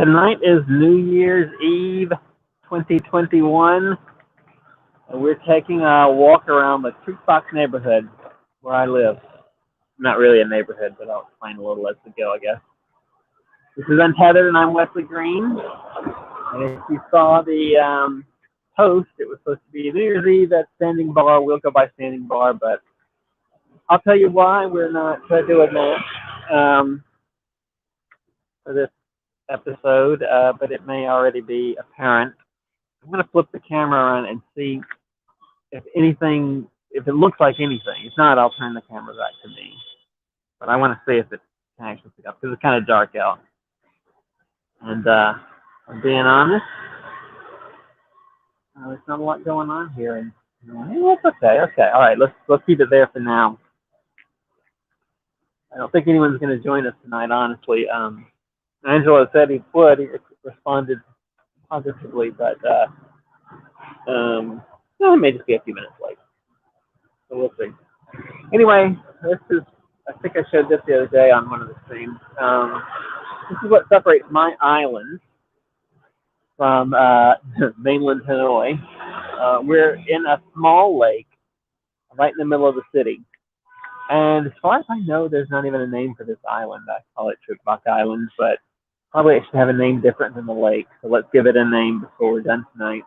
Tonight is New Year's Eve 2021, and we're taking a walk around the Creek Box neighborhood where I live. Not really a neighborhood, but I'll explain a little as we go, I guess. This is Untethered, and I'm Wesley Green. And if you saw the post, it was supposed to be New Year's Eve at Standing Bar. We'll go by Standing Bar, but I'll tell you why we're not doing that for this episode, but it may already be apparent. I'm going to flip the camera around and see if it looks like anything. If not, I'll turn the camera back to me. But I want to see if it can actually pick up, because it's kind of dark out. And I'm being honest, there's not a lot going on here. And it's okay. All right, let's keep it there for now. I don't think anyone's going to join us tonight, honestly. Angelo said he would. He responded positively, but it may just be a few minutes late. So we'll see. Anyway, I think I showed this the other day on one of the streams. This is what separates my island from mainland Hanoi. We're in a small lake right in the middle of the city. And as far as I know, there's not even a name for this island. I call it Trukbach Island, but probably it should have a name different than the lake. So let's give it a name before we're done tonight.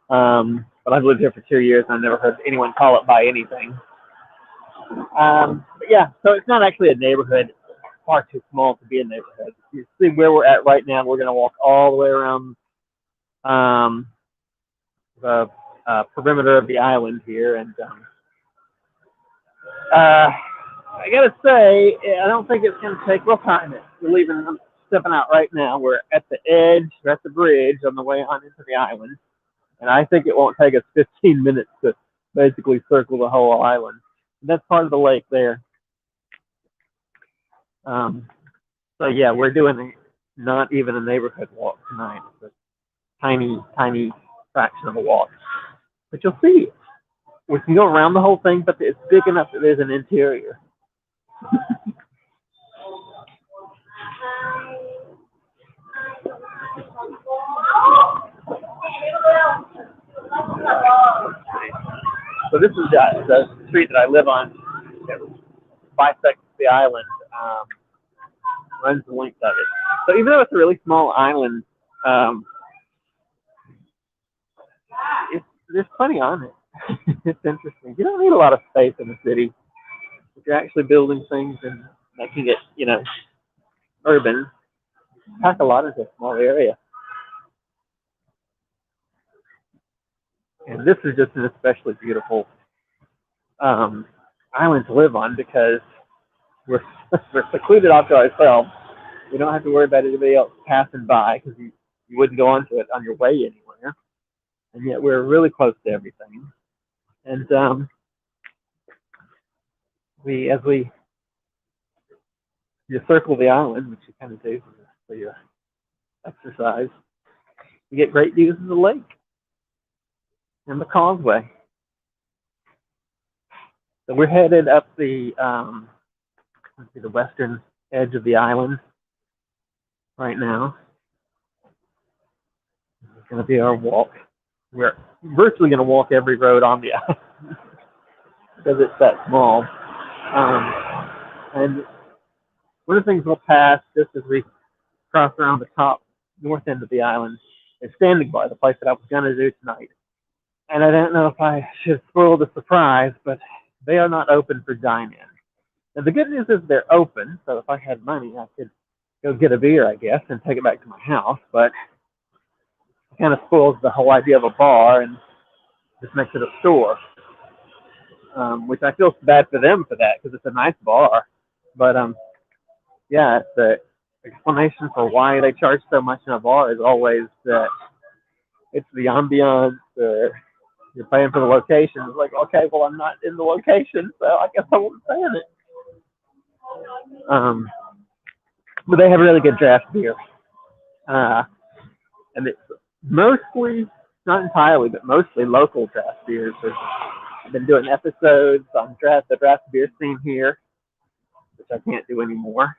But I've lived here for 2 years, and I've never heard anyone call it by anything. But yeah, so it's not actually a neighborhood. It's far too small to be a neighborhood. You see where we're at right now. We're going to walk all the way around the perimeter of the island here, and I gotta say, I don't think it's gonna take. We'll time it. I'm stepping out right now. We're at the edge. We're at the bridge on the way on into the island, and I think it won't take us 15 minutes to basically circle the whole island. And that's part of the lake there. So yeah, we're doing not even a neighborhood walk tonight. It's a tiny fraction of a walk, but you'll see. We can go around the whole thing, but it's big enough that there's an interior. So this is the street that I live on. It bisects the island, runs the length of it. So even though it's a really small island, there's plenty on it. It's interesting. You don't need a lot of space in the city. If you're actually building things and making it, urban, pack a lot into a small area. And this is just an especially beautiful island to live on, because we're secluded off to ourselves. We don't have to worry about anybody else passing by, because you wouldn't go onto it on your way anywhere. And yet we're really close to everything. And you circle the island, which you kind of do for your exercise, you get great views of the lake and the causeway. So we're headed up the western edge of the island right now. It's going to be our walk. We're virtually going to walk every road on the island because it's that small. And one of the things we'll pass just as we cross around the top north end of the island is Standing Bar, the place that I was going to do tonight. And I don't know if I should spoil the surprise, but they are not open for dine-in. Now, the good news is they're open, so if I had money, I could go get a beer, I guess, and take it back to my house. But it kind of spoils the whole idea of a bar and just makes it a store, which I feel bad for them for that, because it's a nice bar. But yeah, the explanation for why they charge so much in a bar is always that it's the ambiance, or you're paying for the location. It's like, okay, well, I'm not in the location, so I guess I won't stay in it. But they have really good draft beer. And it's mostly, not entirely, but mostly local draft beers. I've been doing episodes on the draft beer scene here, which I can't do anymore.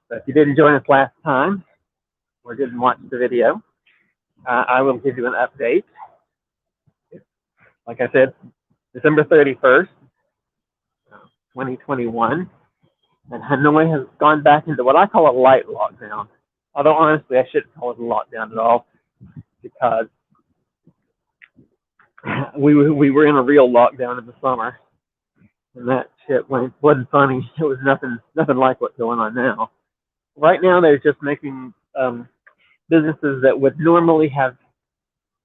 So if you didn't join us last time, or didn't watch the video, I will give you an update. Like I said, December 31st, 2021, and Hanoi has gone back into what I call a light lockdown. Although honestly, I shouldn't call it a lockdown at all, because we were in a real lockdown in the summer, and that shit wasn't funny. It was nothing like what's going on now. Right now, they're just making businesses that would normally have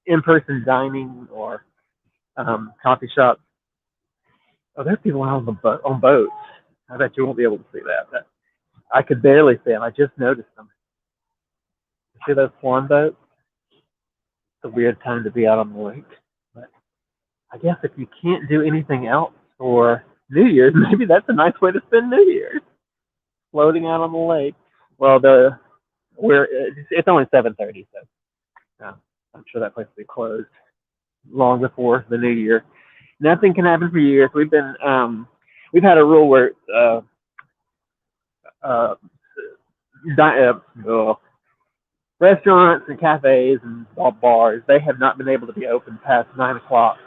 in-person dining or coffee shops. Oh, there are people out on boats. I bet you won't be able to see that. I could barely see them. I just noticed them. See those swan boats? It's a weird time to be out on the lake. But I guess if you can't do anything else for New Year's, maybe that's a nice way to spend New Year's. Floating out on the lake. Well, it's only 7:30, so I'm sure that place will be closed long before the New Year. Nothing can happen for years. We've had a rule where restaurants and cafes and bars, they have not been able to be open past 9 o'clock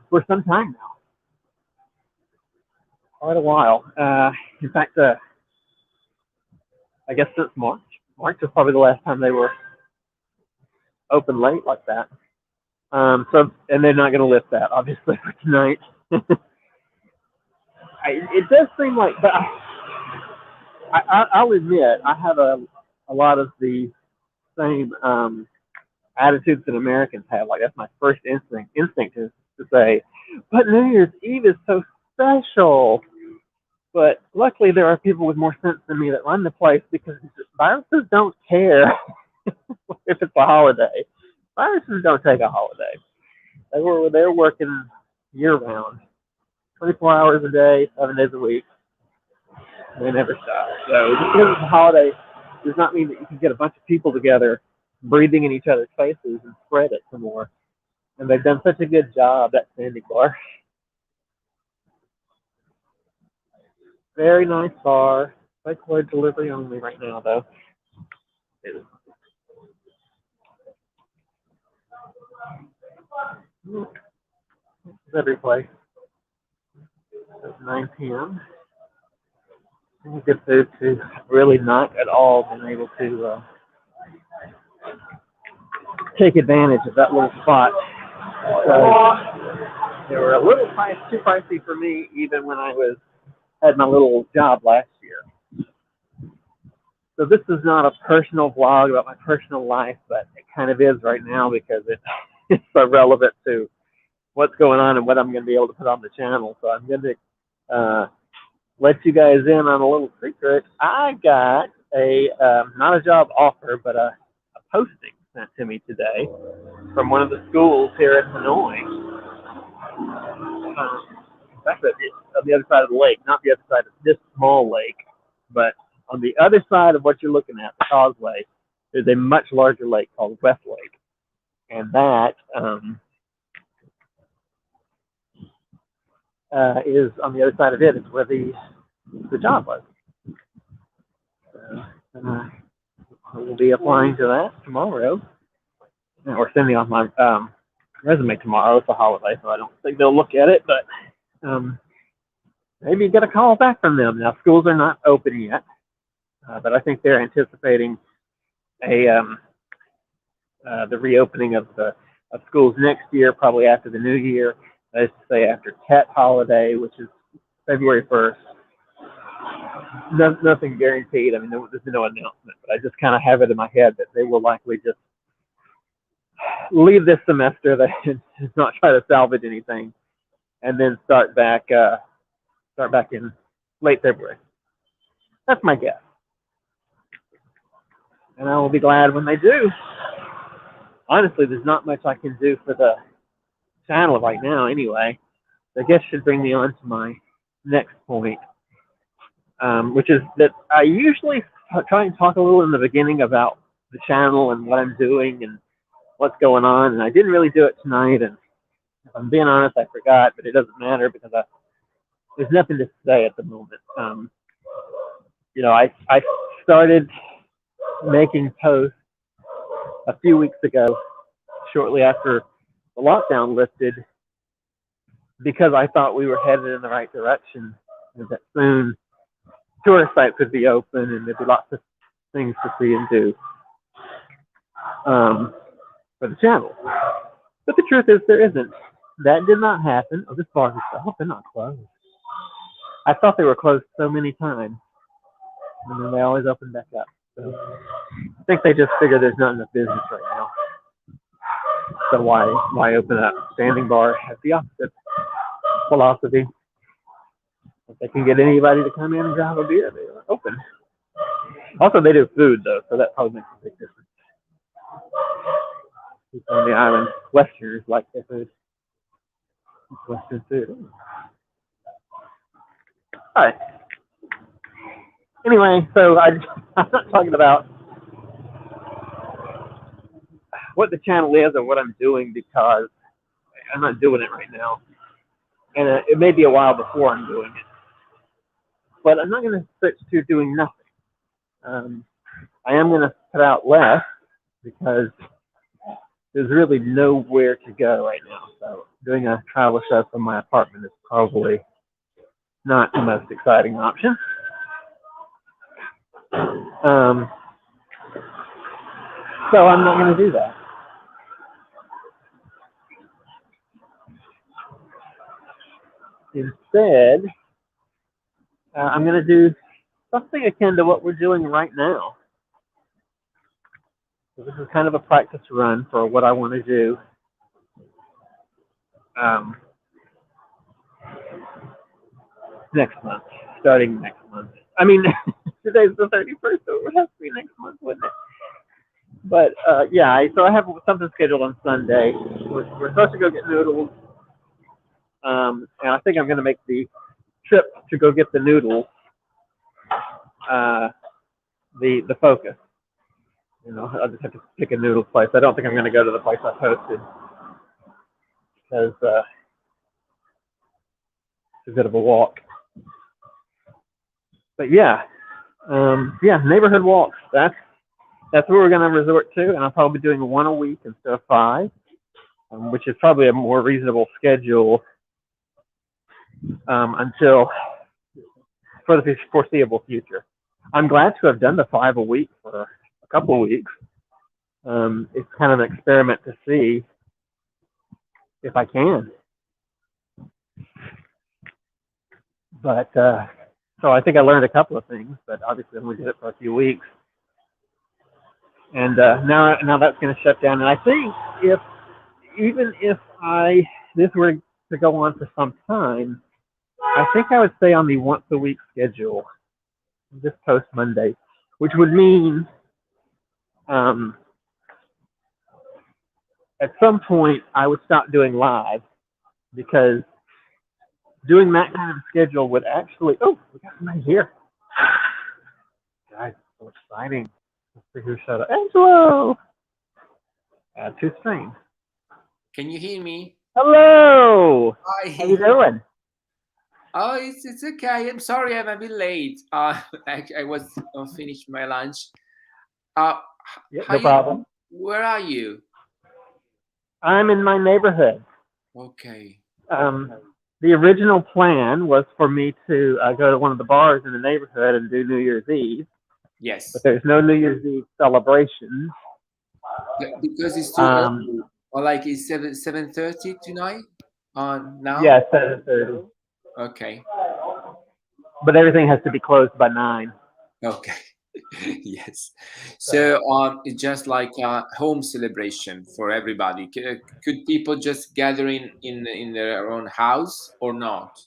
for some time now. Quite a while. In fact, I guess since March. March was probably the last time they were open late like that. And they're not going to lift that, obviously, for tonight. It does seem like, but I'll admit, I have a lot of the same attitudes that Americans have. Like, that's my first instinct is to say, but New Year's Eve is so special. But luckily, there are people with more sense than me that run the place, because viruses don't care if it's a holiday. Viruses don't take a holiday. They're working year round, 24 hours a day, 7 days a week. They never stop. So just because it's a holiday does not mean that you can get a bunch of people together breathing in each other's faces and spread it some more. And they've done such a good job, that Sandy bar. Very nice bar. Cycloid delivery only right now, though. It's every place. It's 9 p.m. Good food too. Really not at all been able to take advantage of that little spot. So they were a little too pricey for me, even when I had my little job last year. So this is not a personal vlog about my personal life, but it kind of is right now, because it's so relevant to what's going on and what I'm going to be able to put on the channel. So I'm going to let you guys in on a little secret. I got not a job offer, but a posting sent to me today from one of the schools here in Hanoi. In fact, it's on the other side of the lake, not the other side of this small lake, but on the other side of what you're looking at, the causeway, there's a much larger lake called West Lake. And that is on the other side of it. It's where the job was. So, we'll be applying to that tomorrow, or sending off my resume tomorrow. It's a holiday, so I don't think they'll look at it, but maybe get a call back from them. Now, schools are not open yet, but I think they're anticipating the reopening of schools next year, probably after the new year. Let's say after Tet holiday, which is February 1st. Nothing guaranteed. I mean, there's no announcement, but I just kind of have it in my head that they will likely just leave this semester and not try to salvage anything, and then start back in late February. That's my guess, and I will be glad when they do. Honestly, there's not much I can do for the channel right now anyway. I guess should bring me on to my next point, which is that I usually try and talk a little in the beginning about the channel and what I'm doing and what's going on, and I didn't really do it tonight, and if I'm being honest, I forgot, but it doesn't matter, because there's nothing to say at the moment. I started making posts a few weeks ago, shortly after the lockdown lifted, because I thought we were headed in the right direction, and that soon tourist sites would be open and there'd be lots of things to see and do for the channel. But the truth is, there isn't. That did not happen. Oh, this bar is I hope they're not closed. I thought they were closed so many times, and then they always open back up. So I think they just figure there's not enough business right now. So why open up? Standing bar has the opposite philosophy. If they can get anybody to come in and grab a beer, they are open. Also, they do food though, so that probably makes a big difference. People on the island, Westerners like their food. It's Western food. All right. Anyway, so I'm not talking about what the channel is or what I'm doing, because I'm not doing it right now, and it may be a while before I'm doing it. But I'm not going to switch to doing nothing. I am going to put out less because there's really nowhere to go right now. So doing a travel show from my apartment is probably not the most exciting option. So I'm not going to do that. Instead, I'm going to do something akin to what we're doing right now. So this is kind of a practice run for what I want to do. Next month, starting next month. I mean, today's the 31st, so it would have to be next month, wouldn't it? But yeah, so I have something scheduled on Sunday. We're supposed to go get noodles, and I think I'm going to make the trip to go get the noodles the focus. You know, I'll just have to pick a noodle place. I don't think I'm going to go to the place I posted because it's a bit of a walk. But yeah, neighborhood walks. That's what we're going to resort to, and I'll probably be doing one a week instead of 5, which is probably a more reasonable schedule until for the foreseeable future. I'm glad to have done the 5 a week for a couple of weeks. It's kind of an experiment to see if I can. But so I think I learned a couple of things, but obviously I only did it for a few weeks. And now that's going to shut down. And I think even if this were to go on for some time, I think I would stay on the once a week schedule, just post Monday, which would mean at some point I would stop doing live, because doing that kind of schedule would actually, oh, we got somebody here. Guys, so exciting. Let's see who showed up. Angelo! Too strange. Can you hear me? Hello! Hi. How you doing? Oh, it's okay. I'm sorry I'm a bit late. I was finished my lunch. No problem. Where are you? I'm in my neighborhood. Okay. The original plan was for me to go to one of the bars in the neighborhood and do New Year's Eve. Yes. But there's no New Year's Eve celebration. Because it's too early. Or like it's 7:30 tonight? Now? Yeah, 7:30. Okay. But everything has to be closed by 9. Okay. Yes. So it's just like a home celebration for everybody. Could people just gather in their own house or not?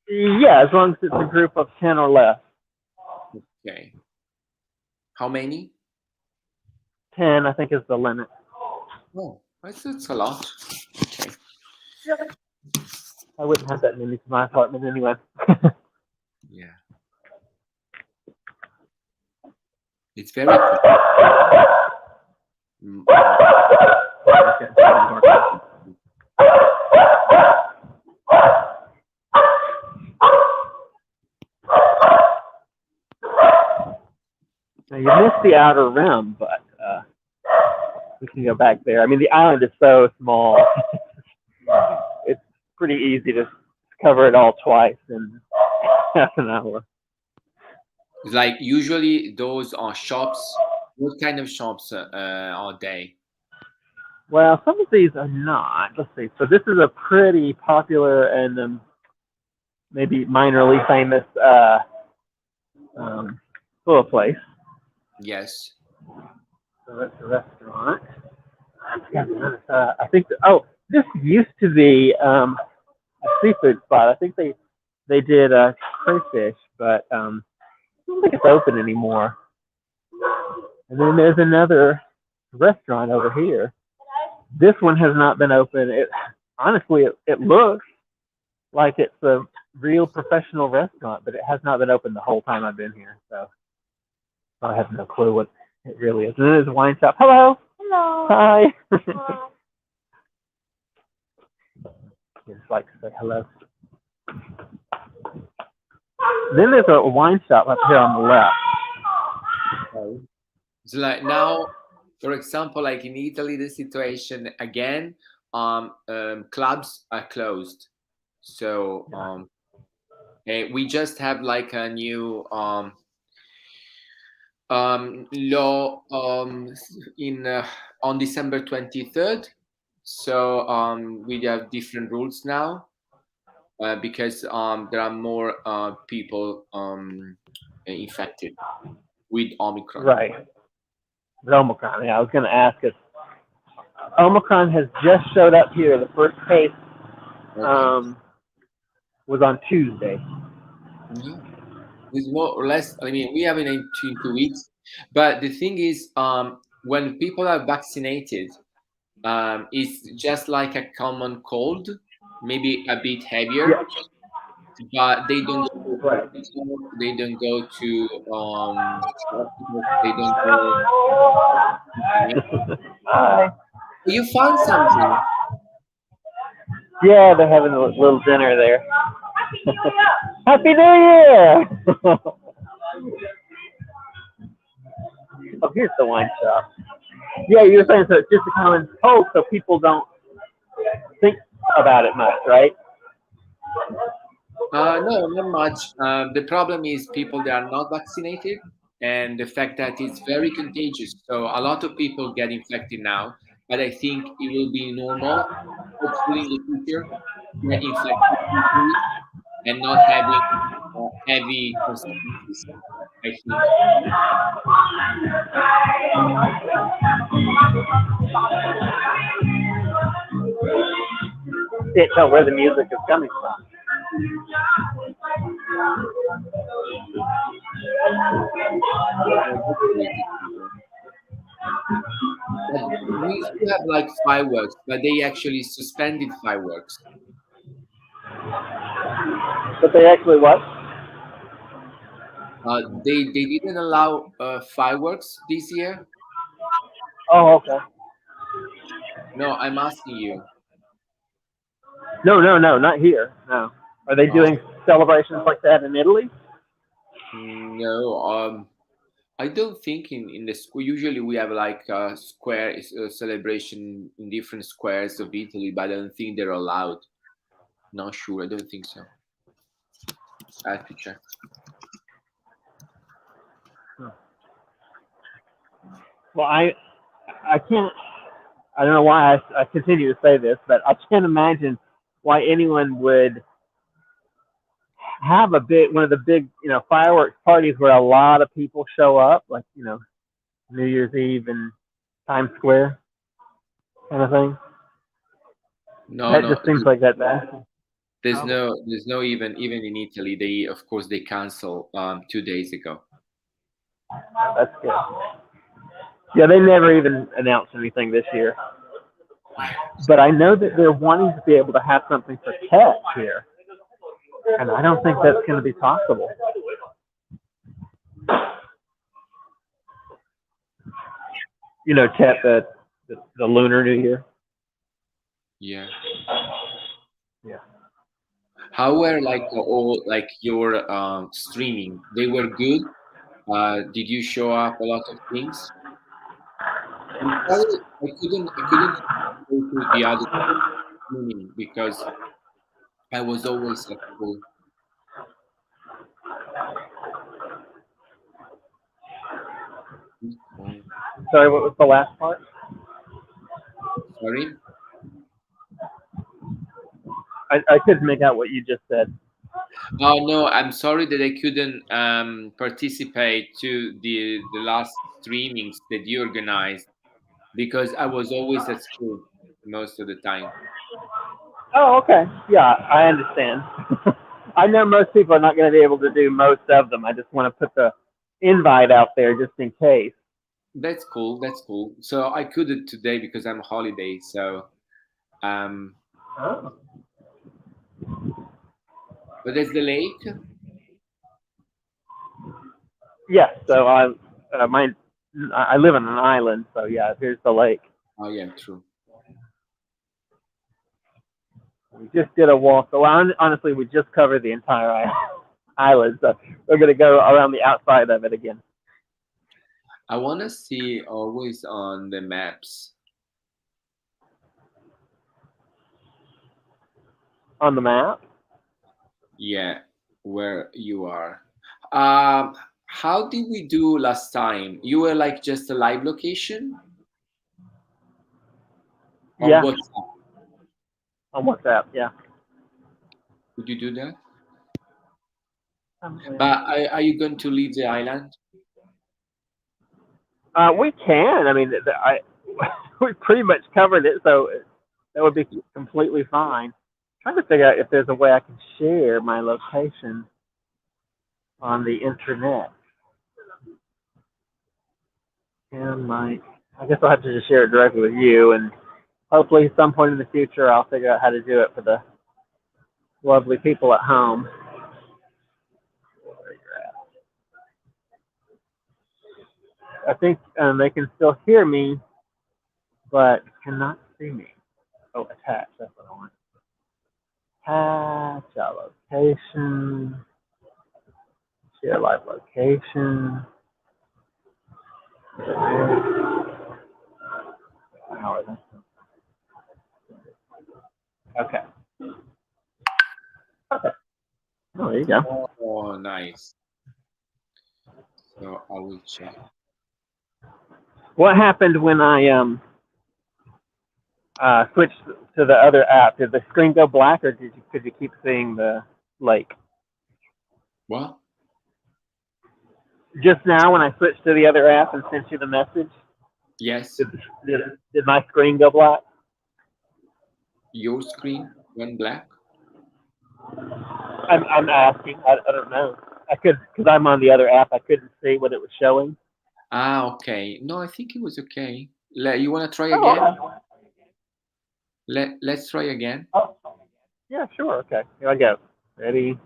Yeah, as long as it's a group of 10 or less. Okay. How many? 10, I think, is the limit. Oh, that's a lot. Okay. I wouldn't have that many to my apartment anyway. Yeah. It's very cool. just the outer rim, but we can go back there. I mean, the island is so small; it's pretty easy to cover it all twice in half an hour. Like usually those are shops. What kind of shops are they? Well, some of these are not. Let's see. So this is a pretty popular and maybe minorly famous um, little place. Yes. So that's a restaurant. I think. Oh, this used to be a seafood spot. I think they did crayfish, but I don't think it's open anymore. And then there's another restaurant over here. This one has not been open. It honestly, it looks like it's a real professional restaurant, but it has not been open the whole time I've been here. So I have no clue what it really is. And then there's a wine shop. Hello. Hello. Hi. Hello. Just like to say hello. Then there's a wine shop up here on the left. Okay. So like now, for example, like in Italy, the situation again, clubs are closed. So we just have like a new law in on December 23rd. So we have different rules now because there are more people infected with Omicron. Right. With Omicron. Yeah, I was going to ask if Omicron has just showed up here. The first case Okay. was on Tuesday. Yeah. It's more or less. I mean, we have it in 2 weeks, but the thing is, when people are vaccinated, it's just like a common cold, maybe a bit heavier, Yeah. but they don't go to Right. hospital, they don't go to hospitals, they don't go. Hi. You found something. Yeah, they're having a little dinner there. Happy New Year! Oh, here's the wine shop. Yeah, you were saying so it's just a common cold, so people don't think about it much, right? No, not much. The problem is people that are not vaccinated, and the fact that it's very contagious. So a lot of people get infected now, but I think it will be normal, hopefully in the future, get infected easily and not having heavy consequences. I think. Can't tell where the music is coming from. But we used to have like fireworks, but they actually suspended fireworks. But they actually what? They didn't allow fireworks this year. Oh, okay. No, I'm asking you. No, not here. No. Are they Uh, doing celebrations like that in Italy? no, I don't think in the school. Usually we have like a square celebration in different squares of Italy, but I don't think they're allowed. Not sure. I don't think so. I have to check. Well, I can't. I don't know why I continue to say this, but I can't imagine why anyone would have one of the big fireworks parties where a lot of people show up, like New Year's Eve in Times Square kind of thing. No, That no. just seems like that bad. There's no even in Italy. They of course they cancel 2 days ago. That's good. Yeah, they never even announced anything this year. But I know that they're wanting to be able to have something for pets here, and I don't think that's going to be possible. Tet the Lunar New Year. Yeah. Yeah. How were like all like your streaming? They were good. Did you show up a lot of things? I'm sorry, I couldn't go to the other meeting because I was always at school. Oh, Sorry, what was the last part? sorry. I couldn't make out what you just said. Oh no, I'm sorry that I couldn't participate to the last streamings that you organized because I was always at school most of the time. Oh, okay. Yeah, I understand. I know most people are not going to be able to do most of them. I just want to put the invite out there just in case. That's cool. That's cool. So I couldn't today because I'm holiday. So um, Oh. but there's the lake. Yes. So I live on an island. So yeah, here's the lake. Oh yeah, true. We just did a walk. So honestly, we just covered the entire island. So we're going to go around the outside of it again. I want to see always on the maps. On the map. Yeah, where you are. Um, how did we do last time? You were like just a live location on Yeah. WhatsApp. On WhatsApp. Yeah. Could you do that? But are you going to leave the island? We can. I mean, we pretty much covered it, so that would be completely fine. Trying to figure out if there's a way I can share my location on the internet. And I guess I'll have to just share it directly with you, and hopefully, at some point in the future, I'll figure out how to do it for the lovely people at home. I think they can still hear me, but cannot see me. Oh, attach. That's what I want. Attach our location. Share live location. Okay. Okay. Oh, there you go. Oh, nice. So I will check. What happened when I switched to the other app? Did the screen go black, or could you keep seeing the lake? What? Just now, when I switched to the other app and sent you the message, Yes. did did, did my screen go black? Your screen went black? I'm asking. I don't know. I could because I'm on the other app. I couldn't see what it was showing. Ah, okay. No, I think it was okay. You want to try Oh, again? okay. Let's try again. Oh, yeah, sure. Okay, here I go. Ready?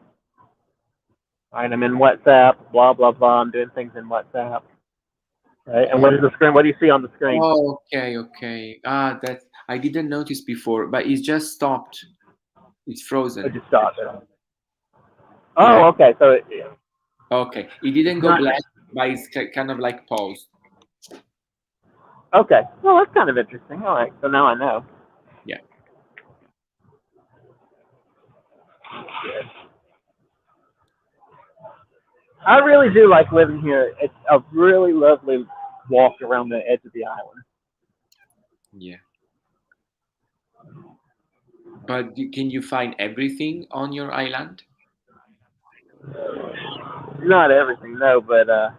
All right, I'm in WhatsApp. Blah blah blah. I'm doing things in WhatsApp. Right, and what is the screen? What do you see on the screen? Oh, okay, okay. Ah, that I didn't notice before, but it's just stopped. It's It frozen. just stopped it. Yeah. Oh, okay. So Okay. It didn't it's go not. black, but it's kind of like paused. Okay. Well, that's kind of interesting. All right. So now I know. Yeah. I really do like living here. It's a really lovely walk around the edge of the island. Yeah. But can you find everything on your island? Not everything, no, but I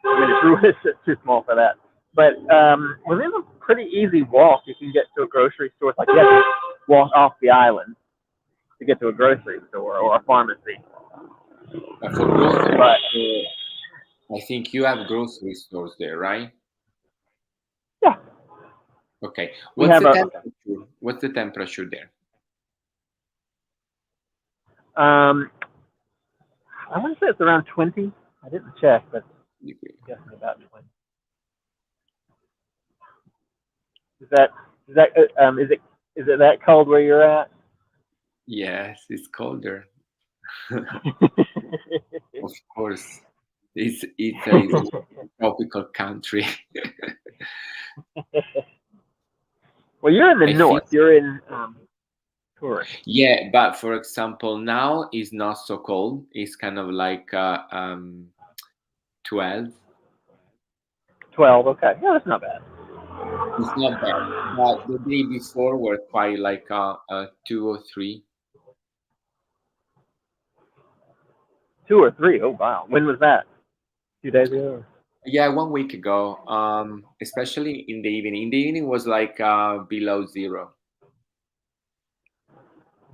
mean, it's really it's too small for that. But within a pretty easy walk, you can get to a grocery store. It's like you have to walk off the island to get to a grocery store or a pharmacy. But for groceries, But I think you have grocery stores there, right? yeah, Okay. we What's have the a. temperature? What's the temperature there? Um, I want to say it's around 20. I didn't check, but I'm guessing about 20. Is that is it that cold where you're at? Yes, it's colder. Of course. It's a tropical country. Well, you're in the I feel north. You're in tourist. yeah, but for example, now it's not so cold. It's kind of like 12. 12. Okay. Yeah, that's not bad. It's not bad. But the day before were quite like 2 or 3. 2 or 3. Oh wow. When was that? 2 days ago. Yeah, 1 week ago. Especially in the evening. In the evening was like below 0,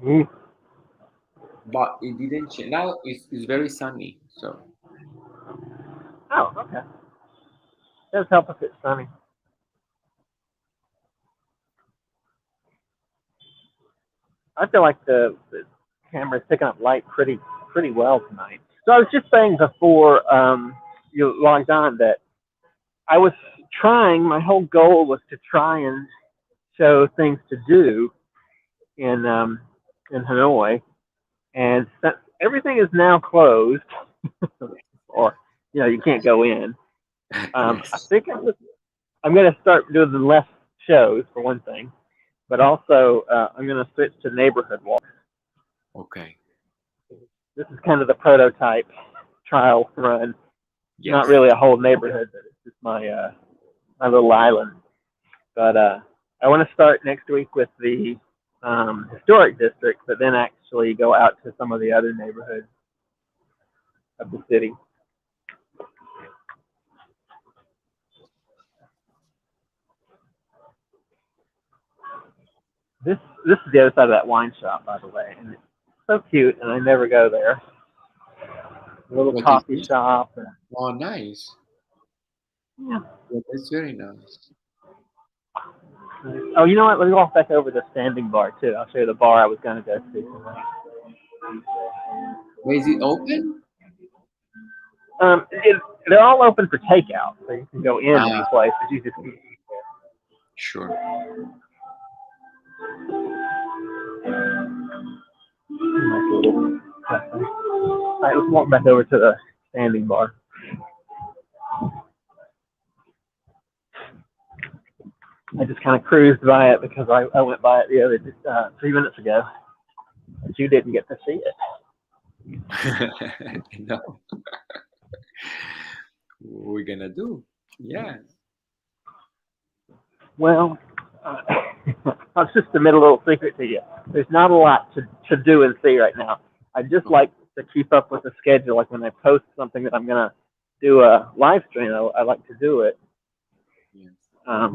Mm. but it didn't change. Now it's very sunny. So Oh, okay. Does help if it's sunny. I feel like the camera's picking up light pretty well tonight. So I was just saying before you logged on that I was trying. My whole goal was to try and show things to do in in Hanoi, and since everything is now closed, or you can't go in. I yes. think I'm going to start doing less shows for one thing, but also I'm going to switch to neighborhood walks. Okay. This is kind of the prototype trial run. Not Yes. really a whole neighborhood, but it's just my little island. But I want to start next week with the historic district, but then actually go out to some of the other neighborhoods of the city. This is the other side of that wine shop, by the way, and it's so cute. And I never go there. A little What is coffee this? shop. And, Oh, nice. yeah. Yeah, that's very nice. Oh, you know what? Let me walk back over to the standing bar too. I'll show you the bar I was going to go to tonight. Where is it open? They're all open for takeout, so you can go in any Ah, place, but you just sure. nice little cafe. All right, let's walk back over to the standing bar. I just kind of cruised by it because I went by it the other 3 minutes ago, but you didn't get to see it. No, what we're gonna do? Yeah. Well, uh, that's just the middle little secret to you. There's not a lot to do and see right now. I just Okay. like to keep up with the schedule. Like when I post something that I'm gonna do a live stream, I like to do it. Yes. But Um,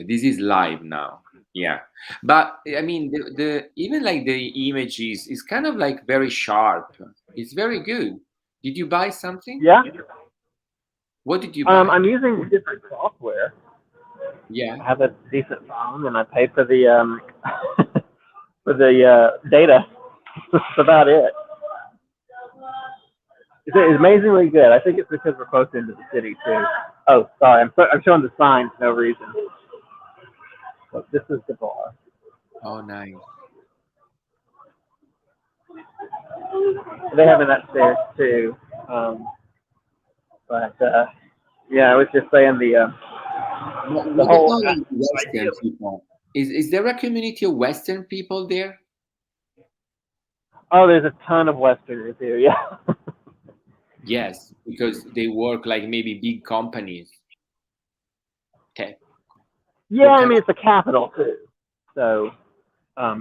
this is live now. Yeah. But I mean, the even like the images is kind of like very sharp. It's very good. Did you buy something? yeah, What did you buy? I'm using different software. Yeah. I have a decent phone, and I pay for the for the data. That's about it. It's amazingly good. I think it's because we're close into the city too. Oh, sorry, I'm showing the signs for no reason. But this is the bar. Oh, nice. They have it upstairs too. But yeah, I was just saying the What whole about like idea. Western people? Is there a community of Western people there? Oh, there's a ton of Westerners here. Yeah, Yes, because they work like maybe big companies. Okay. yeah. What I kind mean, of it's a capital too, so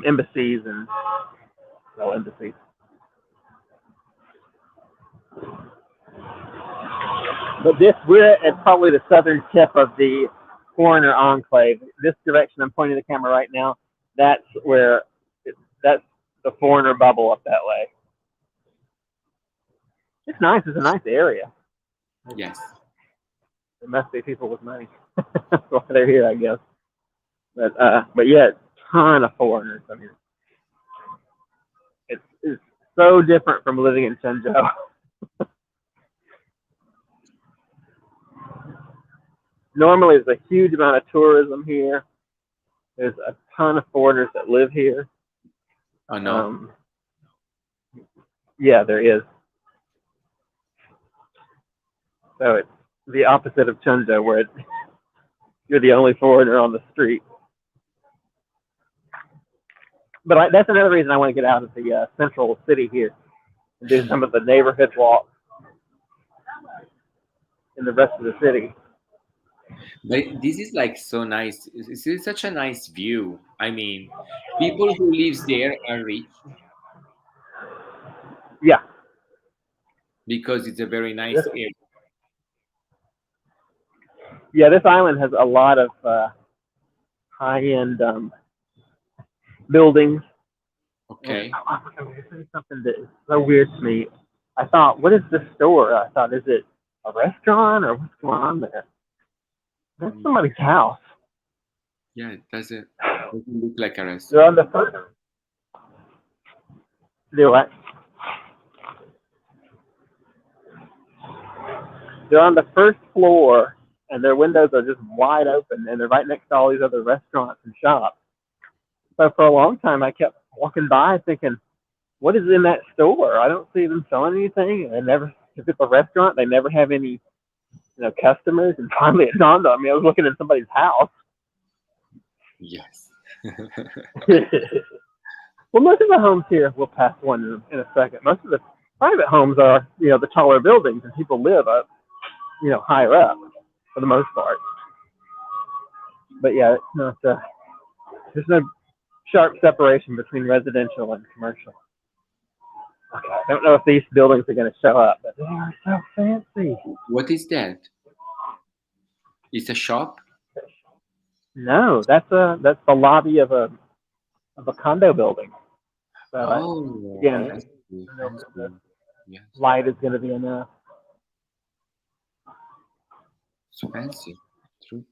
embassies and well, embassies. But we're at probably the southern tip of the foreigner enclave. This direction I'm pointing the camera right now, that's where that's the foreigner bubble up that way. It's nice. It's a nice area. yes. There must be people with money. That's why they're here, I guess. But yeah, ton of foreigners. I mean, it's so different from living in Shenzhou. Normally, there's a huge amount of tourism here. There's a ton of foreigners that live here. Oh no. Um, yeah, there is. So it's the opposite of Chunjo, where you're the only foreigner on the street. But that's another reason I want to get out of the central city here and do some of the neighborhood walks in the rest of the city. But this is like so nice. It's such a nice view. I mean, people who lives there are rich Yeah, because it's a very this nice area. yeah this island has a lot of high end buildings. And Okay. I'm going to say something that is so weird to me. I thought, what is this store? I thought, is it a restaurant or what's going on there? That's Mm, somebody's house. yeah, it doesn't look like a They're restaurant. on the first. They're what? They're on the first floor, and their windows are just wide open, and they're right next to all these other restaurants and shops. So for a long time, I kept walking by thinking, what is in that store? I don't see them selling anything. And they never, if it's a restaurant, they never have any, customers. And finally, it dawned on me. I was looking at somebody's house. Yes. Well, most of the homes here, we'll pass one in a second. Most of the private homes are, the taller buildings, and people live up, higher up for the most part. But yeah, it's not. There's no sharp separation between residential and commercial. Okay, I don't know if these buildings are going to show up, but they are so fancy. What is that? It's a shop? No, that's the lobby of a condo building. So Oh, again, fancy, I don't know if the fancy. Yes, light is going to be enough. it's fancy. True.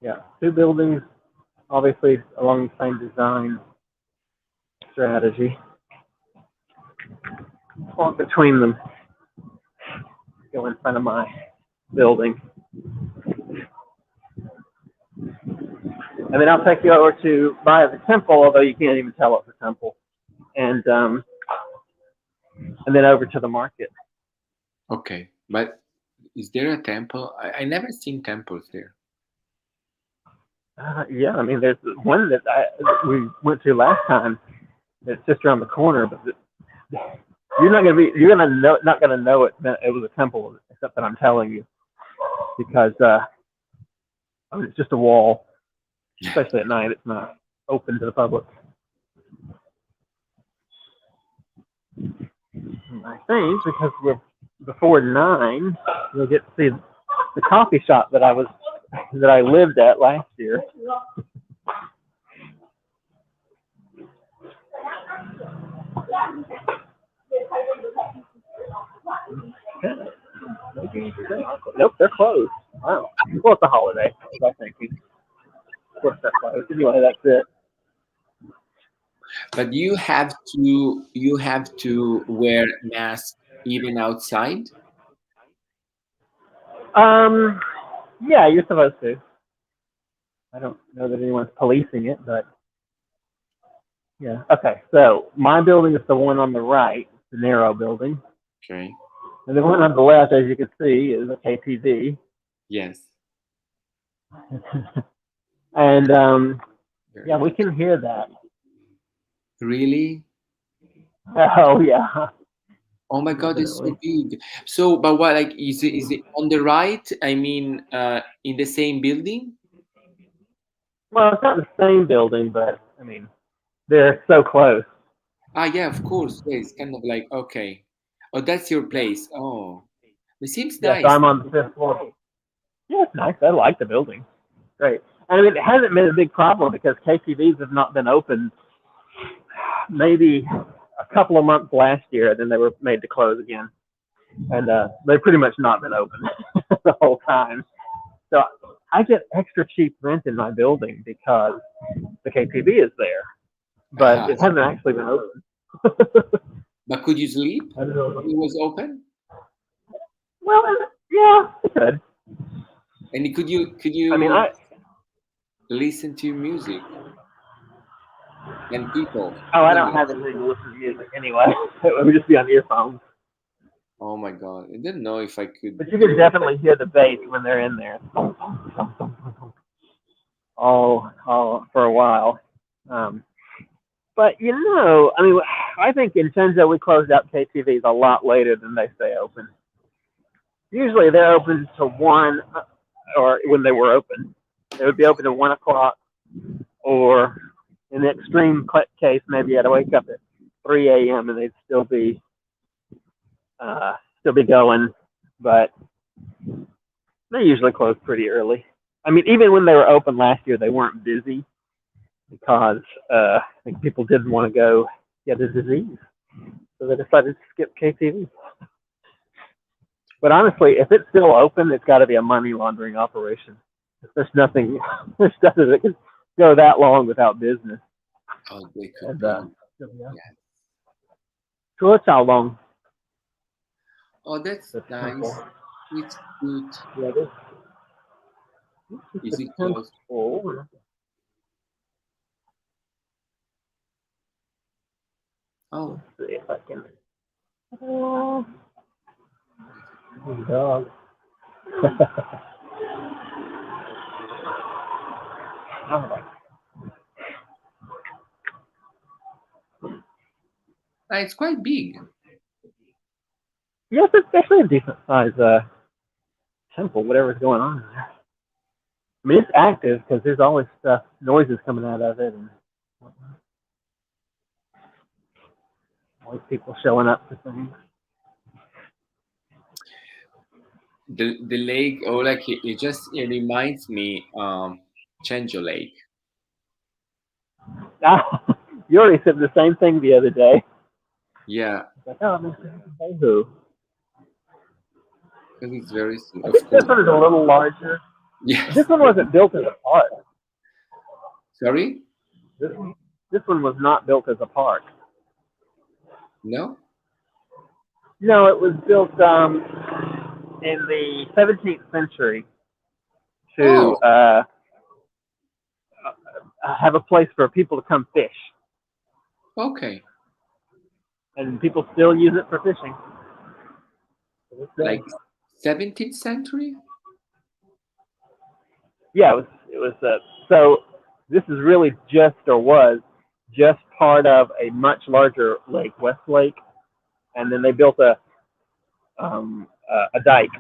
Yeah, two buildings, obviously along the same design strategy. Walk between them, go in front of my building, and then I'll take you over to by the temple, although you can't even tell it's a temple, and then over to the market. Okay, but is there a temple? I never seen temples there. Yeah, I mean, there's one that we went to last time. It's just around the corner, but you're gonna know, not gonna know it was a temple, except that I'm telling you because I mean, it's just a wall. Especially at night, it's not open to the public. I think because we're before 9, you'll get to see the coffee shop that I lived at last year. Nope, they're closed. Wow. Well, it's a holiday. I think. Of course, they're closed. Anyway, that's it. But you have to wear mask even outside. Um, yeah, you're supposed to. I don't know that anyone's policing it, but yeah. Okay, so my building is the one on the right, the narrow building, Okay. and the one on the left, as you can see, is a KTV. Yes. And Very yeah, we nice. can hear that. Really? Oh yeah, Oh my God, it's so definitely. big. So, but what, like, is it on the right? I mean, in the same building? Well, it's not the same building, but I mean, they're so close. Ah, yeah, of course. Yeah, it's kind of like okay. Oh, that's your Yeah. place. Oh, it seems Yeah, so nice. I'm on the fifth floor. Yeah, it's nice. I like the building. Great. And I mean, it hasn't been a big problem because KTVs have not been open maybe a couple of months last year, and then they were made to close again. And they've pretty much not been open the whole time. So I get extra cheap rent in my building because the KTV is there, but Ah, it hasn't actually been open. but could you sleep I don't when know. it was open? Well, yeah, it could. And could I mean, you listen to music? and people. Oh, I You don't know. have anything to listen to music anyway. It would just be on earphones. Oh my God, I didn't know if I could. But you can definitely hear the bass when they're in there. All for a while. Um, but I mean, I think in Shenzhen we closed out KTVs a lot later than they stay open. Usually they're open to one, or when they were open, they would be open at 1 o'clock, or in the extreme case, maybe you had to wake up at 3 a.m. and they'd still be going, but they usually close pretty early. I mean, even when they were open last year, they weren't busy because I think people didn't want to go get a disease, so they decided to skip KTV. But honestly, if it's still open, it's got to be a money laundering operation. There's nothing, there's nothing that can go that long without business. Oh, they could And be. yeah. Yeah. So that's how long. Oh, that's That's nice. simple. It's good. Yeah, this is Is the it 10th close? hole. Oh, Let's see if I can. Oh, dog. All right. it's quite big. Yes, it's actually a decent size temple, whatever's going on in there. I mean, it's active because there's always noises coming out of it, and always people showing up for things. The lake, oh, like it reminds me, Chenjo Lake. You already said the same thing the other day. Yeah, Like, oh, Mr. Who? because it's very, I of think this course. one is a little larger. This Yes. one wasn't built as a park. Sorry? This this one was not built as a park. No? No, it was built in the 17th century to Oh, have a place for people to come fish, okay. and people still use it for fishing to this day. Like 17th century? Yeah, it was. So this is really just or was just part of a much larger lake, West Lake, and then they built a dike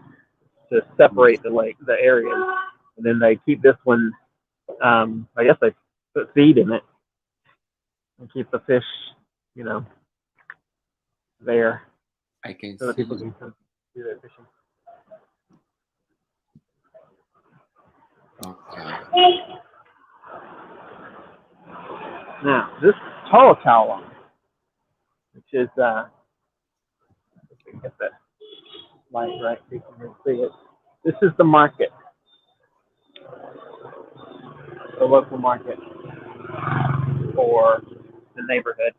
to separate the areas, and then they keep this one. I guess they put feed in it and keep the fish, you know, there I can so that people see. can come do their fishing. Okay. Now this tall tower, which is if we can get that light right, so you can see it. This is the market, the local market for the neighborhood.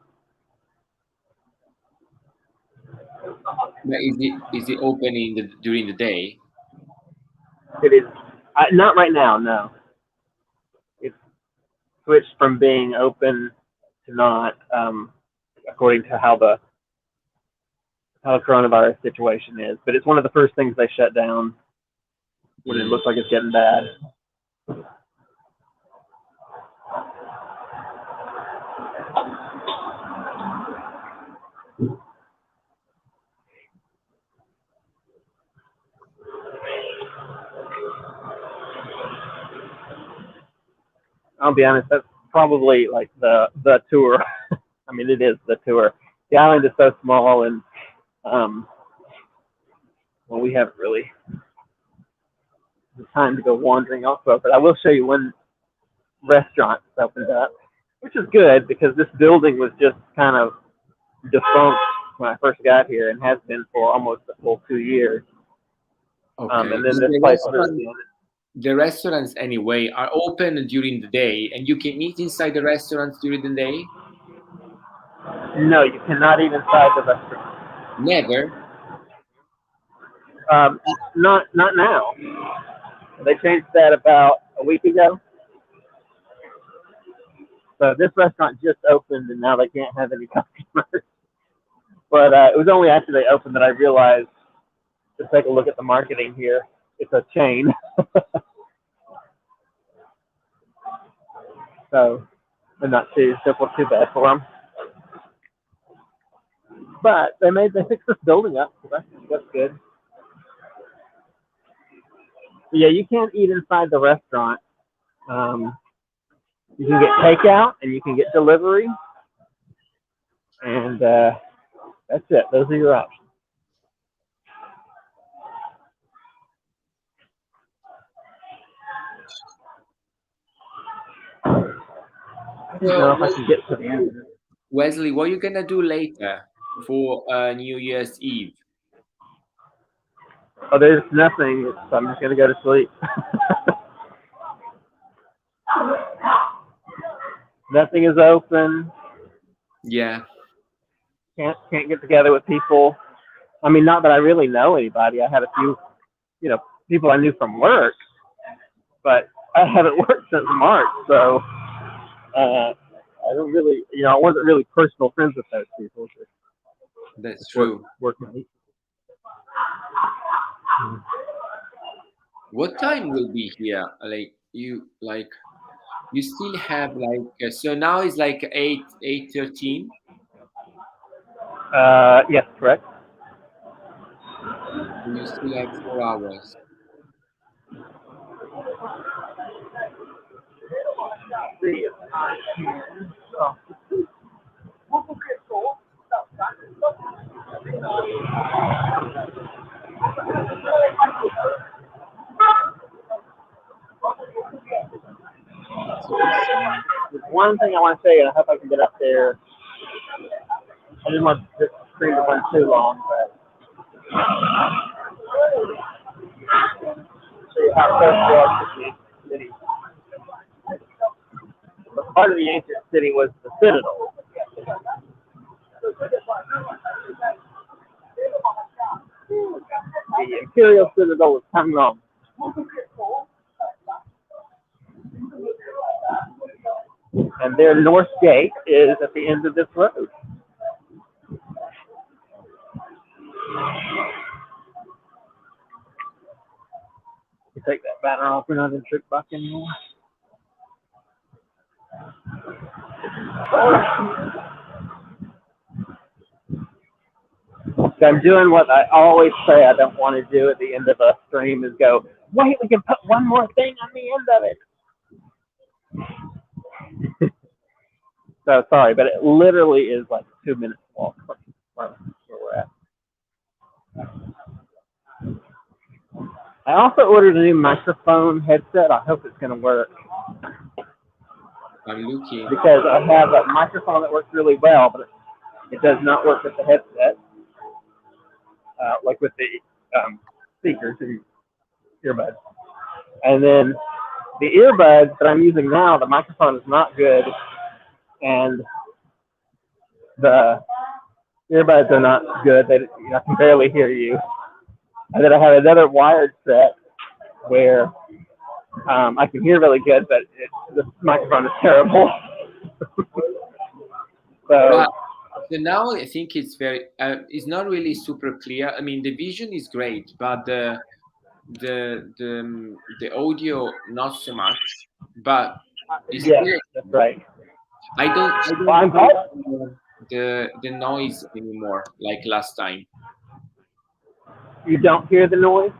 Now, is it open during the day? It is not right now. No, it's switched from being open to not, according to how the coronavirus situation is. But it's one of the first things they shut down when it Mm, looks like it's getting bad. I'll be honest, that's probably like the tour. I mean, it is the tour. The island is so small, and um, well, we haven't really the time to go wandering also. But I will show you one restaurant that's opened up, which is good because this building was just kind of defunct when I first got here, and has been for almost a full 2 years. okay. And then But this place was in. the restaurants anyway are open during the day, and you can eat inside the restaurants during the day. No, you cannot eat inside the restaurant. Never. Um, not now. They changed that about a week ago. So this restaurant just opened, and now they can't have any customers. But it was only after they opened that I realized to take a look at the marketing here. It's a chain, so they're not too simple, too bad for them. But they fixed this building up, so that's good. But yeah, you can't eat inside the restaurant. Um, you can get takeout and you can get delivery, and that's it. Those are your options. I don't know So, if I can get to the end. Wesley, what are you gonna do later for New Year's Eve? Oh, there's nothing. So I'm just gonna go to sleep. Nothing is open. Yeah. Can't get together with people. I mean, not that I really know anybody. I had a few, people I knew from work, but I haven't worked since March, so I don't really, I wasn't really personal friends with those people. That's Just true. working. What time will be here? You still have so now it's like 8:13. Yes, correct. You still have 4 hours. There's one thing I want to say, and I hope I can get up there. I didn't want the screen to run too long, but see how close we are to the city. But part of the ancient city was the citadel. The imperial citadel was Hanoi, and their north gate is at the end of this road. You take that banner off, we're not in Trick Buck anymore. So I'm doing what I always say I don't want to do at the end of a stream is go, wait, we can put one more thing on the end of it. So sorry, but it literally is like 2 minutes walk from where we're at. I also ordered a new microphone headset. I hope it's going to work I'm looking. because I have a microphone that works really well, but it does not work with the headset, like with the speakers and earbuds. And then the earbuds that I'm using now, the microphone is not good, and the earbuds are not good. I can barely hear you. And then I have another wired set where I can hear really good, but the microphone is terrible. So But so now I think it's not really super clear. I mean, the vision is great, but the audio not so much. But it's yeah, still, that's right. I Well, don't I'm glad hear the noise anymore like last time. you don't hear the noise.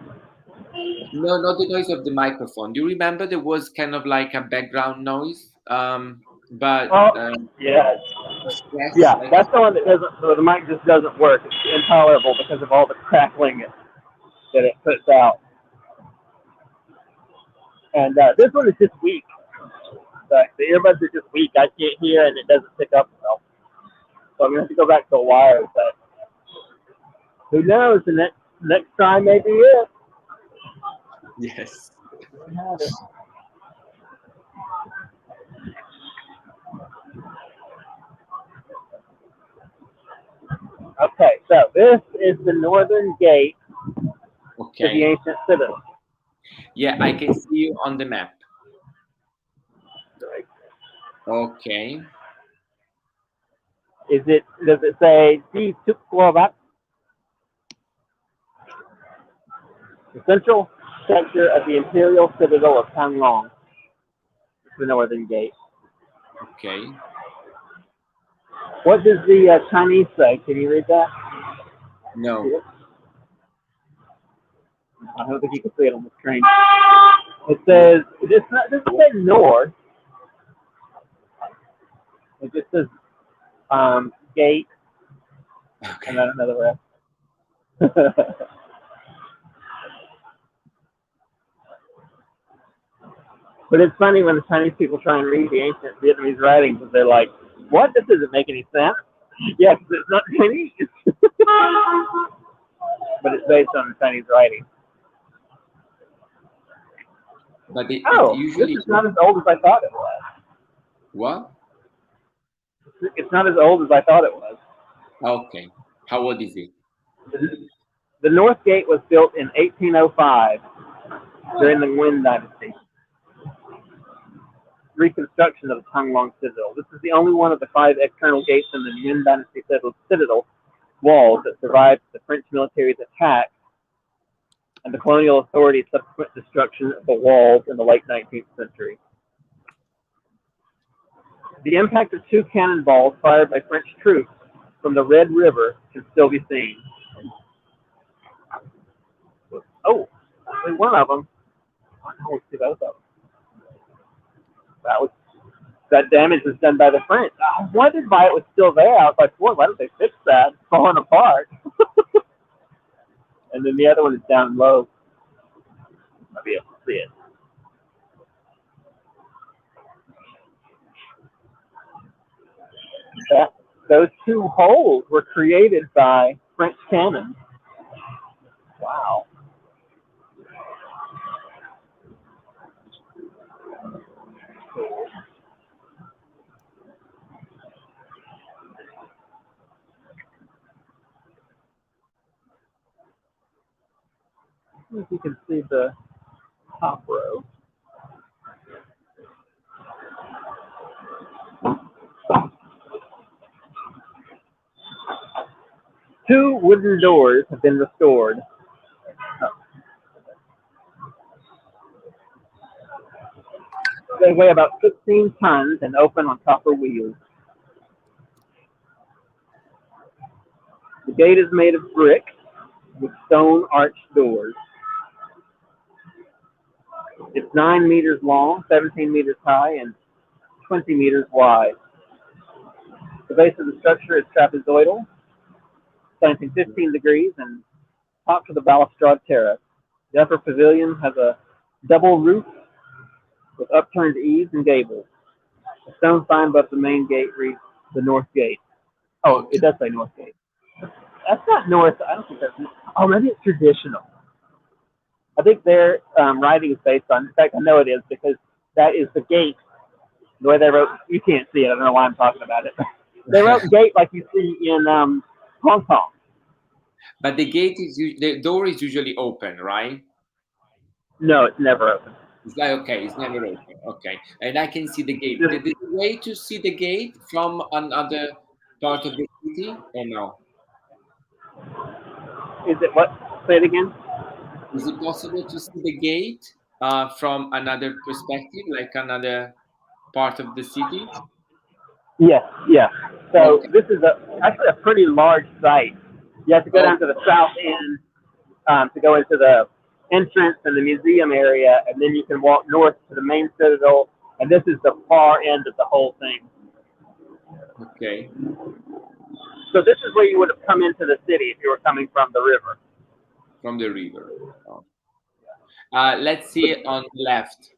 No, not the noise of the microphone. Do you remember there was kind of like a background noise? But Oh, yeah, stress yeah. like That's the one that doesn't. So the mic just doesn't work. It's intolerable because of all the crackling that it puts out. And this one is just weak. The earbuds are just weak. I can't hear, and it doesn't pick up well. So I'm gonna have to go back to a wire. But who knows? The next try may be it. yes. Okay, so this is the northern gate to the Okay. ancient citadel. Yeah, I can see you on the map. Okay. Does it say the Tukkuavat, the central sector of the imperial citadel of Panglong, the northern gate? Okay. What does the Chinese say? Can you read that? See No. it? I don't think you can see it on the screen. It says it doesn't say north. It just says gate and Okay. then another rest. But it's funny when the Chinese people try and read the ancient Vietnamese writings, and they're like, "What? This doesn't make any sense." Yes, it's not Chinese, but it's based on the Chinese writing. But it Oh, this usually is not as old as I thought it was. what? It's not as old as I thought it was. Okay. How old is it? The North Gate was built in 1805 during the Nguyen Dynasty. Reconstruction of the Tanglong Citadel. This is the only one of the five external gates in the Nguyen Dynasty citadel walls that survived the French military's attack and the colonial authorities' subsequent destruction of the walls in the late 19th century. The impact of two cannonballs fired by French troops from the Red River can still be seen. Oh, only one of them. I don't see both of them. That was that damage was done by the French. I wondered why it was still there. I was like, boy, why don't they fix that? It's falling apart. And then the other one is down low. I'll be able to see it. That, those two holes were created by French cannons. Wow. If you can see the top row. Two wooden doors have been restored. They weigh about 16 tons and open on copper wheels. The gate is made of brick with stone arched doors. It's 9 meters long, 17 meters high, and 20 meters wide. The base of the structure is trapezoidal, slanting 15 degrees and topped with a balustrade terrace. The upper pavilion has a double roof with upturned eaves and gables. A stone sign above the main gate reads the North Gate. Oh, it Okay. does say North Gate. That's not North. I don't think that's. Oh, maybe it's traditional. I think their writing is based on. In fact, I know it is because that is the gate. The way they wrote, you can't see it. I don't know why I'm talking about it. They wrote gate like you see in Hong Kong. But the gate is the door is usually open, right? No, it's never open. It's like okay, it's never open. Okay, and I can see the gate. Just, There is a way to see the gate from another part of the city, or no? is it what? Say it again. Is it possible to see the gate from another perspective, like another part of the city? Yes, yeah. So Okay. this is actually a pretty large site. You have to go Oh, down to the south end to go into the entrance and the museum area, and then you can walk north to the main citadel. And this is the far end of the whole thing. okay. So this is where you would have come into the city if you were coming from the river. From the river. Oh. Let's see it on the left.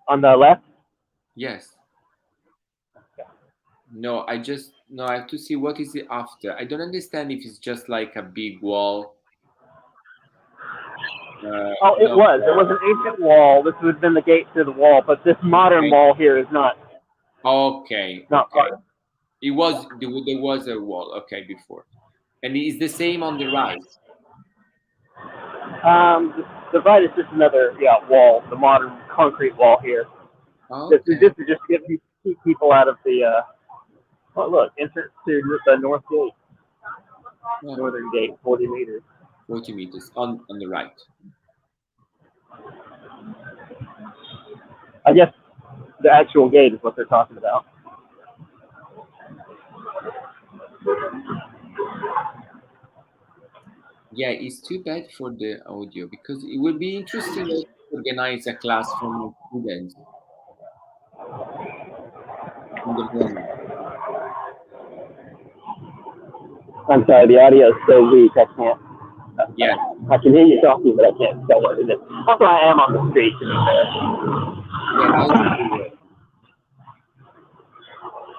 On the left, Yes. No, I just no. I have to see what is it after. I don't understand if it's just like a big wall. oh, it No. was. It was an ancient wall. This would have been the gate to the wall, but this modern Okay. wall here is Okay. not Okay. part of It was there was a wall. Okay, before, and it's the same on the right. it. The right is just another wall, the modern concrete wall here. Okay. This is just to keep people out of the. Oh, look, entrance to the north gate, Oh, northern gate, 40 meters. 40 meters on the right. I guess the actual gate is what they're talking about. Yeah, it's too bad for the audio because it would be interesting to organize a class for my students in the morning. I'm sorry, the audio is so weak. I can't. Yeah, I can hear you talking, but I can't tell what it is. Also, I am on the street. yeah, that's true.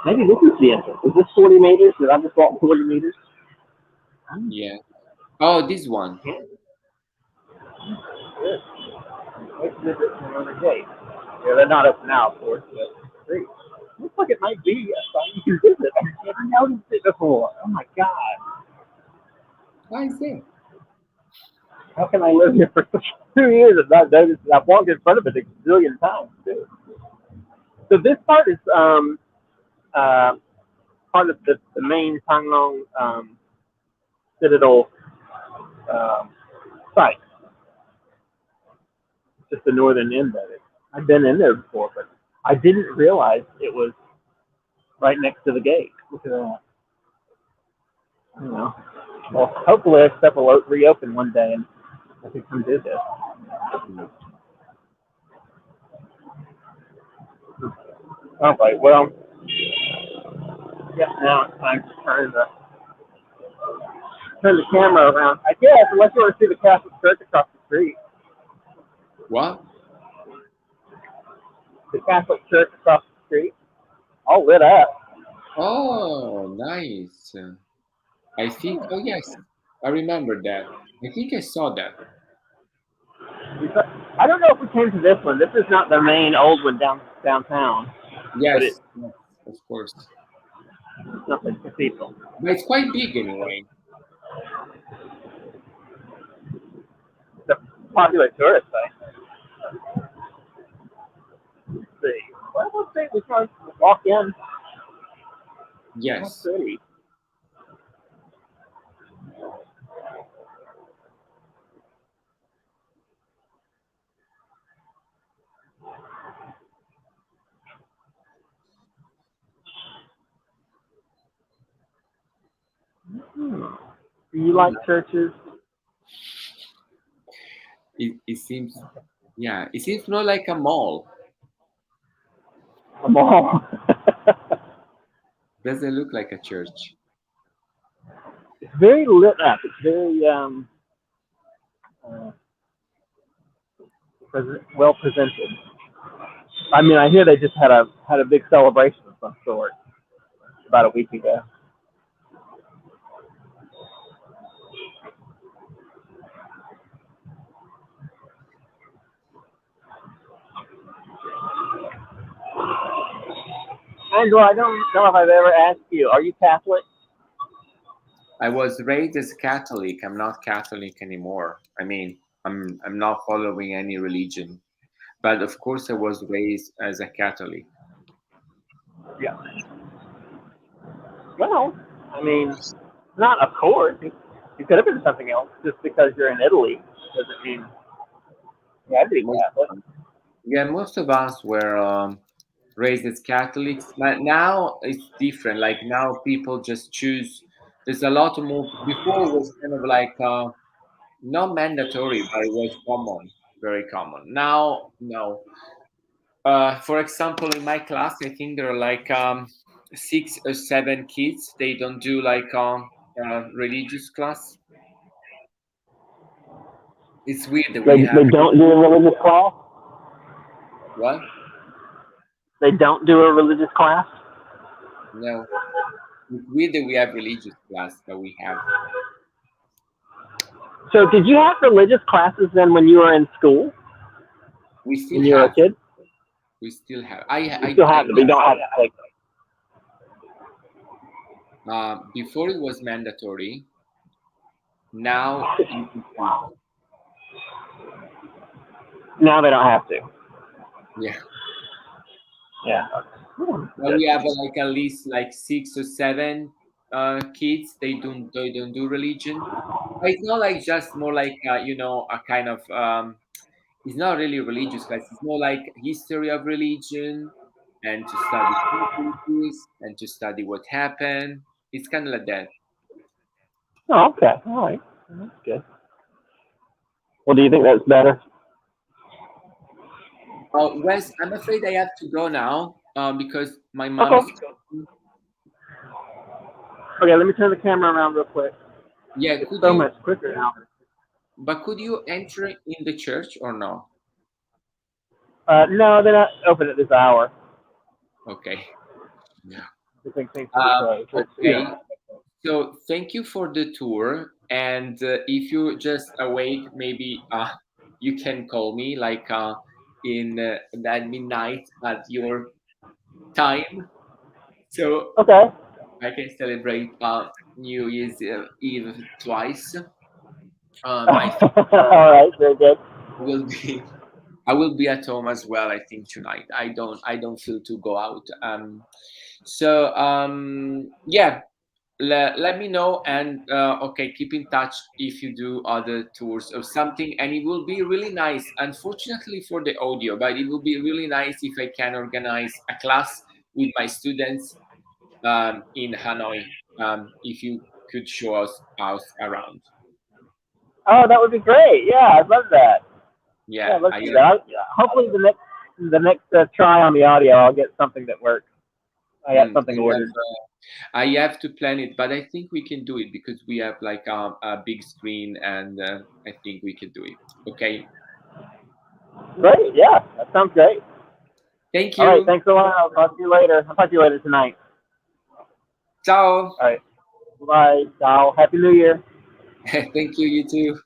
Maybe this is the entrance. Is this 40 meters? Did I just walk 40 meters? Yeah. Oh, this one. Yeah. Good. Let's visit another gate. Yeah, they're not open now, of course, but great. Looks like it might be a site you can visit. I've never noticed it before. Oh my god. Why is there? How can I live here for 2 years and not notice it? I've walked in front of it a zillion times, too. So this part is uh, part of the main Panglong Citadel um, site, just the northern end of it. I've been in there before, but I didn't realize it was right next to the gate. Look at that. You know. Well, hopefully that stuff will reopen one day and I can come do this. All right. Well, yes. Now it's time to turn the camera around. I guess unless you want to see the Catholic Church across the street. What? The Catholic Church across the street, all lit up. Oh, nice. I think, oh, yes, I remember that. I think I saw that. I don't know if we came to this one. This is not the main old one downtown, but Yes, yes, of course. it's not the cathedral. But it's quite big anyway. It's a popular tourist site. Let's see. Well, let's see. We can walk in. How Yes. pretty. Hmm. Do you Oh, like no. churches? It seems, yeah, it seems more like a mall. A mall. Doesn't look like a church. It's very lit up. It's very uh, well presented. I mean, I hear they just had a big celebration of some sort about a week ago. Angelo, I don't know if I've ever asked you. Are you Catholic? I was raised as Catholic. I'm not Catholic anymore. I mean, I'm not following any religion. But of course, I was raised as a Catholic. Yeah. Well, I mean, not of course. You could have been something else. Just because you're in Italy doesn't mean you have to be Most, Catholic. yeah, most of us were raised as Catholics, but now it's different. Like now, people just choose. There's a lot more. Before it was kind of like not mandatory, but it was common, very common. Now, no. For example, in my class, I think there are like 6 or 7 kids. They don't do like religious class. It's weird that we have They don't do a religious class. what? They don't do a religious class. No, it's weird that we have religious class, but we have. So, did you have religious classes then when you were in school? We still When you were a have. kid? We still have. You still have them. We don't have to take Before it was mandatory. Now you can choose. Now they don't have to. Yeah. Yeah. Well, we have like at least like 6 or 7 kids. They don't do religion. But it's not like just more like a kind of it's not really religious class. It's more like history of religion and to study prophecies and to study what happened. It's kind of like that. Oh, okay. All right. That's good. Well, do you think that's better? Wes, I'm afraid I have to go now because my mom Okay. is. Okay, let me turn the camera around real quick. Yeah, It's could so you? much quicker now. But could you enter in the church or no? No, they're not open at this hour. Okay. Yeah. I think things will be closed. But, Okay. So thank you for the tour. And if you just awake, maybe you can call me like in that midnight at your time, so okay. I can celebrate New Year's Eve twice. I think All right. Very good. will be I will be at home as well. I think tonight. I don't feel to go out. Yeah, let me know and okay, keep in touch if you do other tours or something, and it will be really nice, unfortunately for the audio, but it will be really nice if I can organize a class with my students in Hanoi, if you could show us around. Oh, that would be great. Yeah, I'd love that. Yeah, Yeah, let's I do have. that. Hopefully, the next try on the audio, I'll get something that works. I got mm, something I have ordered. I have to plan it, but I think we can do it because we have like a big screen, and I think we can do it. Okay, Great. Yeah, that sounds great. thank All right. you. Thanks a lot. I'll talk to you later. I'll talk to you later tonight. Ciao. All right. Bye. Ciao. Happy New Year. Thank you. You too.